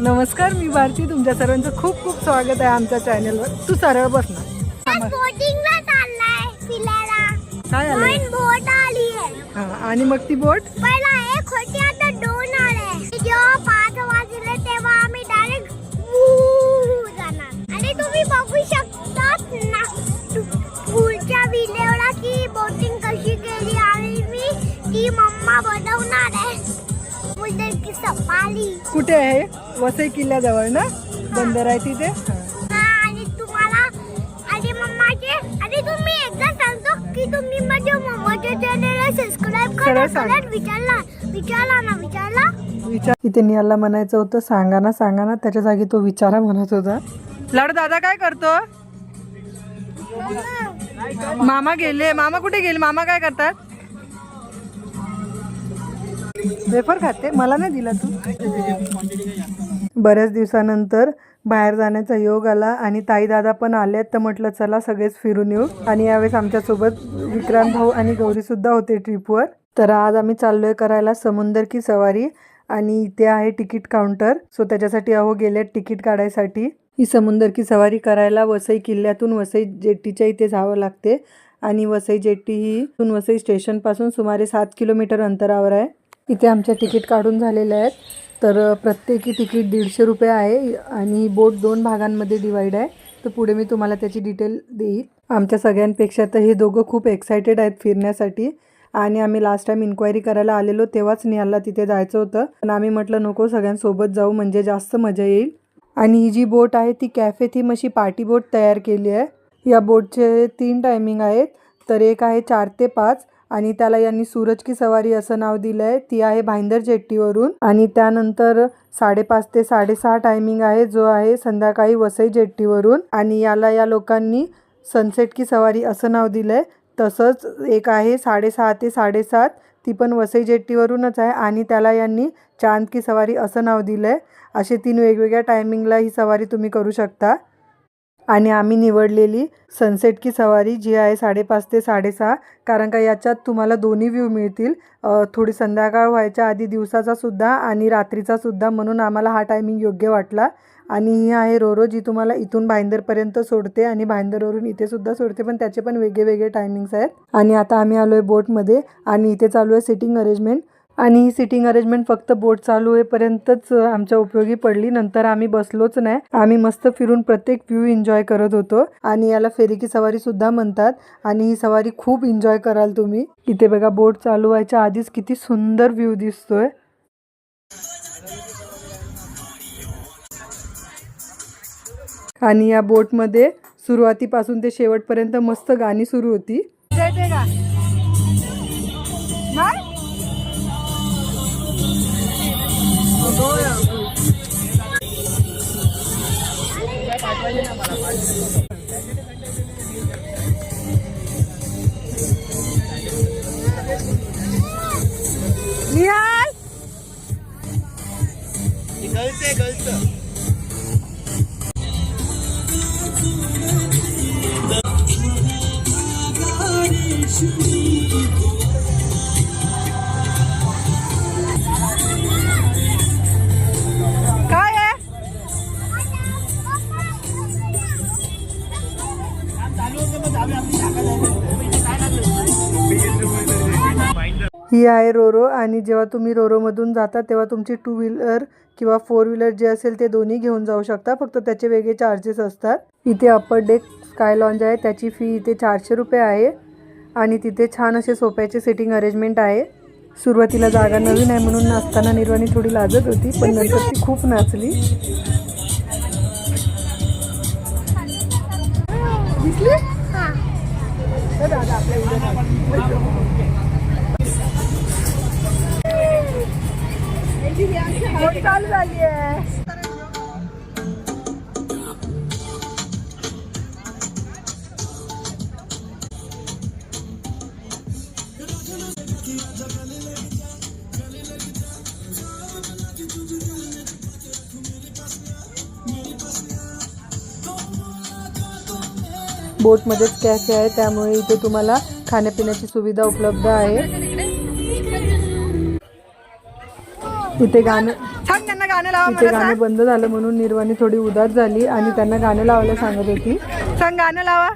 नमस्कार, मी भारती. तुमच्या सर्वांचं खूप खूप स्वागत आहे आमच्या चॅनलवर. तू सरळ बस ना. बोटिंगला चाललाय फिरायला. काय आलं? नवीन बोट आली आहे. हा, आणि मग ती बोट पहिला एक होती, आता दोन आले. जेव्हा 5 वाजले तेव्हा आम्ही डायरेक्ट जाणार. आणि तुम्ही बघू शकतात ना पुढच्या व्हिडिओला की बोटिंग कशी केली आणि मी ती मम्मा बनवणार आहे. मुद्दे की सफारी कुठे आहे? वसई किल्ल्याजवळ ना बंदर आहे तिथे. आणि तुम्हाला आणि मम्माचे आणि तुम्ही एकदा सांगतो की तुम्ही माझ्या मम्माच्या चॅनलला सबस्क्राइब करा. विचार इथे नियाला म्हणायचं होतं सांगा ना, त्याच्या जागी तो विचारा म्हणत होता. लाडू दादा काय करतो? मामा गेले. मामा कुठे गेले? मामा काय करतात? वेफर खाते. मला नाही दिला तू. बऱ्याच दिवसानंतर बाहेर जाण्याचा योग आला आणि ताई दादा पण आलेत, तर म्हटलं चला सगळेच फिरून येऊ. आणि यावेळेस आमच्यासोबत विक्रांत भाऊ आणि गौरी सुद्धा होते ट्रिपवर. तर आज आम्ही चाललोय करायला समुंदर की सवारी. आणि इथे आहे तिकीट काउंटर. सो त्याच्यासाठी अहो गेले तिकीट काढायसाठी. ही समुंदर की सवारी करायला वसई किल्ल्यातून वसई जेट्टीच्या इथे जावं लागते. आणि वसई जेट्टी ही वसई स्टेशनपासून सुमारे 7 किलोमीटर अंतरावर आहे. इथे आमच्या तिकीट काढून झालेल्या आहेत. तर प्रत्येकी तिकीट 150 रुपये आहे. आणि बोट 2 भागांमध्ये डिवाईड आहे. तर पुढे मी तुम्हाला त्याची डिटेल देईल. आमच्या सगळ्यांपेक्षा तर हे दोघं खूप एक्सायटेड आहेत फिरण्यासाठी. आणि आम्ही लास्ट टाइम इन्क्वायरी करायला आलेलो तेव्हाच निहालला तिथे जायचं होतं, पण आम्ही म्हटलं नको, सगळ्यांसोबत जाऊ म्हणजे जास्त मजा येईल. आणि ही जी बोट आहे ती कॅफे थीम अशी पार्टी बोट तयार केली आहे. या बोटचे 3 टायमिंग आहेत. तर एक आहे 4 ते 5 आणि त्याला यांनी सूरज की सवारी असं नाव दिलं आहे. ती आहे भाईंदर जेट्टीवरून. आणि त्यानंतर 5:30 ते 6:30 टायमिंग आहे, जो आहे संध्याकाळी वसई जेट्टीवरून. आणि याला या लोकांनी सनसेट की सवारी असं नाव दिलं आहे. तसंच एक आहे 6:30 ते 7:30, ती पण वसई जेट्टीवरूनच आहे आणि त्याला यांनी चांद की सवारी असं नाव दिलं आहे. असे 3 वेगवेगळ्या टायमिंगला ही सवारी तुम्ही करू शकता. आणि आम्ही निवडलेली सनसेट की सवारी जी आहे 5:30 ते 6:30, कारण का याच्यात तुम्हाला दोन्ही व्ह्यू मिळतील. थोडी संध्याकाळ व्हायच्या आधी दिवसाचा सुद्धा आणि रात्रीचा सुद्धा, म्हणून आम्हाला हा टायमिंग योग्य वाटला. आणि ही आहे रोरो, जी तुम्हाला इथून भाईंदरपर्यंत सोडते आणि भाईंदरवरून इथे सुद्धा सोडते, पण त्याचे पण वेगळे टायमिंग्स आहेत. आणि आता आम्ही आलो आहे बोटमध्ये आणि इथे चालू आहे सिटिंग अरेंजमेंट. आणि ही सिटिंग अरेंजमेंट फक्त बोट चालू होईपर्यंतच आमच्या उपयोगी पडली. नंतर आम्ही बसलोच नाही. आम्ही मस्त फिरून प्रत्येक व्ह्यू एन्जॉय करत होतो. आणि याला फेरी की सवारी सुद्धा म्हणतात. आणि ही सवारी खूप एन्जॉय कराल तुम्ही. इथे बघा बोट चालू व्हायच्या आधीच किती सुंदर व्ह्यू दिसतोय. आणि या बोटमध्ये सुरुवातीपासून ते शेवटपर्यंत मस्त गाणी सुरू होती. निहाल काय आहे? ही आहे रोरो. आणि जेव्हा तुम्ही रोरोमधून जाता तेव्हा तुमची 2 व्हीलर किंवा 4 व्हीलर जे असेल ते दोन्ही घेऊन जाऊ शकता. फक्त त्याचे वेगळे चार्जेस असतात. इथे अप्पर डेक स्काय लॉन्ज आहे, त्याची फी इथे 400 रुपये आहे. आणि तिथे छान असे सोफ्याचे सिटिंग अरेंजमेंट आहे. सुरुवातीला जागा नवीन आहे म्हणून नाचताना निर्वाणी थोडी लाजत होती, पण नंतर ती खूप नाचली. दिसली? चालू झाली आहे. बोटमध्येच कॅफे आहे, त्यामुळे इथे तुम्हाला खाण्यापिण्याची सुविधा उपलब्ध आहे. इथे गाणं गाणं लावा. तिथे गाणं बंद झालं म्हणून निर्वाणी थोडी उदास झाली आणि त्यांना गाणं लावायला सांगत होती. सांग गाणं लावा.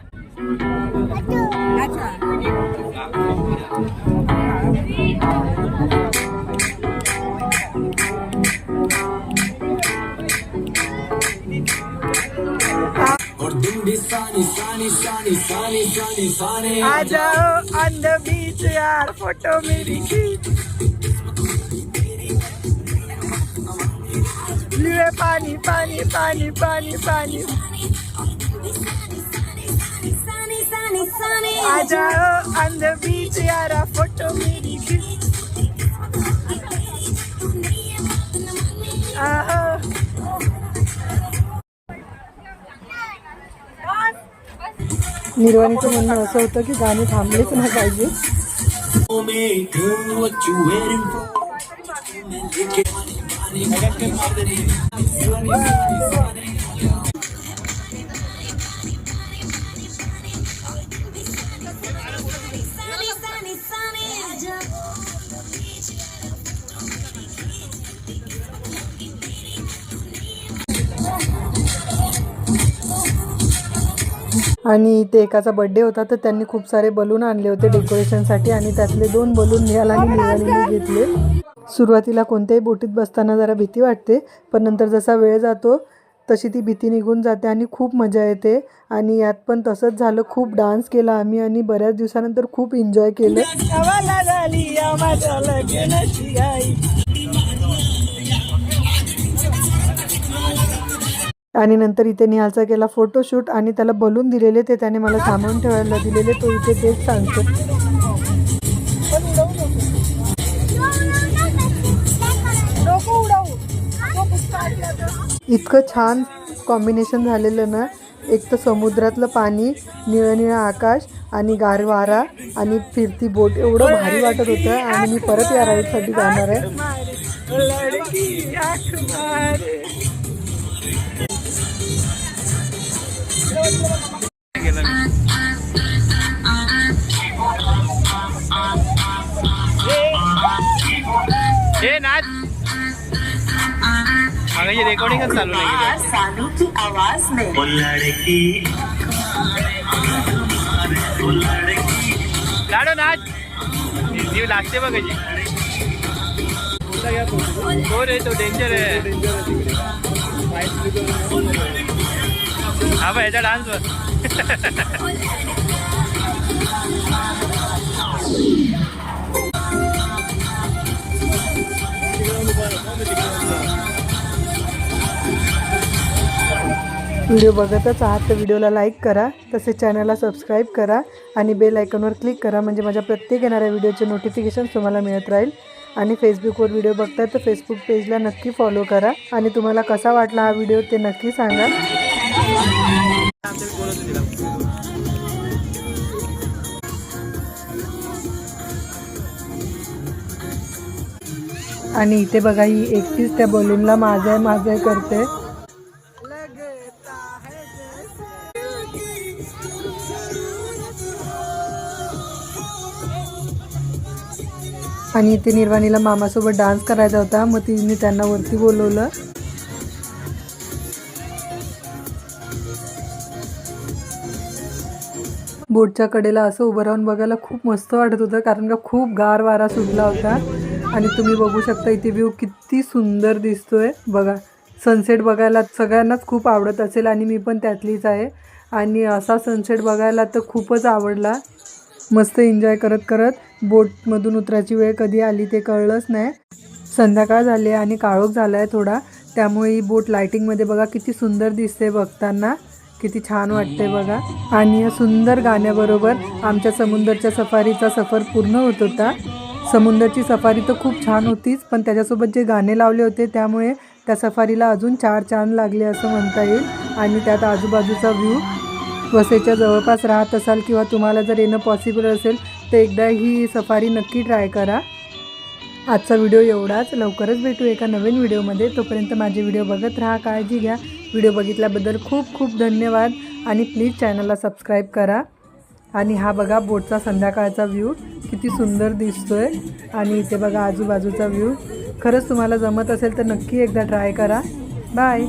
आ जाओ ऑन द बीच यार फोटो मेरी खींच. पानी पानी पानी पानी पानी आ जाओ ऑन द बीच यार फोटो मेरी खींच. निर्वाणीचं म्हणणं असं होतं की गाणे थांबलेच नाही पाहिजे. आणि इथे एकाचा बर्थडे होता तर त्यांनी खूप सारे बलून आणले होते डेकोरेशनसाठी आणि त्यातले 2 बलून निहाल आणि निर्वाणीने घेतले. सुरुवातीला कोणत्याही बोटीत बसताना जरा भीती वाटते पण नंतर जसा वेळ जातो तशी ती भीती निघून जाते आणि खूप मजा येते. आणि यात पण तसंच झालं. खूप डान्स केला आम्ही आणि बऱ्याच दिवसानंतर खूप एन्जॉय केलं. आणि नंतर इथे निहालचा केला फोटोशूट आणि त्याला बलून दिलेले ते त्याने मला सामावून ठेवायला दिलेले. तो इथे तेच सांगतो. इतकं छान कॉम्बिनेशन झालेलं ना. एक तर समुद्रातलं पाणी, निळं निळं आकाश आणि गार वारा आणि फिरती बोट एवढं भारी वाटत होतं. आणि मी परत या राईडसाठी जाणार आहे. रेकॉर्डिंगच चालू नाही. सानू की आवाज में लाडो नाच जीव लागते बघायची. तो रे तो डेंजर आहे. हा बा याचा डान्स बघ. व्हिडिओ बघतच आहात तर व्हिडिओला लाईक करा, तसेच चॅनलला सबस्क्राईब करा आणि बेल आयकॉनवर क्लिक करा म्हणजे माझ्या प्रत्येक येणाऱ्या व्हिडिओचे नोटिफिकेशन तुम्हाला मिळत राहील. आणि फेसबुकवर व्हिडिओ बघताय तर फेसबुक पेजला नक्की फॉलो करा. आणि तुम्हाला कसा वाटला हा व्हिडिओ ते नक्की सांगा. आणि इथे बघा ही एकटीच त्या बलूनला माझं माझं करते. आणि इथे निर्वाणीला मामासोबत डान्स करायचा होता मग तिने त्यांना वरती बोलवलं. बोटच्या कडेला असं उभं राहून बघायला खूप मस्त वाटत होतं कारण का खूप गार वारा सुटला होता. आणि तुम्ही बघू शकता इथे व्ह्यू किती सुंदर दिसतोय बघा. सनसेट बघायला सगळ्यांनाच खूप आवडत असेल आणि मी पण त्यातलीच आहे. आणि असा सनसेट बघायला तर खूपच आवडला. मस्त एन्जॉय करत करत बोटमधून उतरायची वेळ कधी आली ते कळलंच नाही. संध्याकाळ झाली आणि काळोख झाला आहे थोडा, त्यामुळे ही बोट लायटिंगमध्ये बघा किती सुंदर दिसते. बघताना किती छान वाटते बघा. आणि या सुंदर गाण्याबरोबर आमच्या समुद्राच्या सफारीचा सफर पूर्ण होत होता. समुद्राची सफारी तर खूप छान होतीच पण त्याच्यासोबत जे गाणे लावले होते त्यामुळे त्या सफारीला अजून 4 चांद लागले असं म्हणता येईल. आणि त्यात आजूबाजूचा व्ह्यू. वसईच्या जवळपास राहत असाल किंवा तुम्हाला जर येणं पॉसिबल असेल तर एकदा ही सफारी नक्की ट्राय करा. आजचा व्हिडिओ एवढाच. लवकरच भेटू एका नवीन व्हिडिओमध्ये. तोपर्यंत माझे व्हिडिओ बघत राहा. काळजी घ्या. व्हिडिओ बघितल्याबद्दल खूप खूप धन्यवाद आणि प्लीज चॅनलला सबस्क्राईब करा. आणि हा बघा बोटचा संध्याकाळचा व्ह्यू किती सुंदर दिसतोय. आणि इथे बघा आजूबाजूचा व्ह्यू. खरंच तुम्हाला जमत असेल तर नक्की एकदा ट्राय करा. बाय.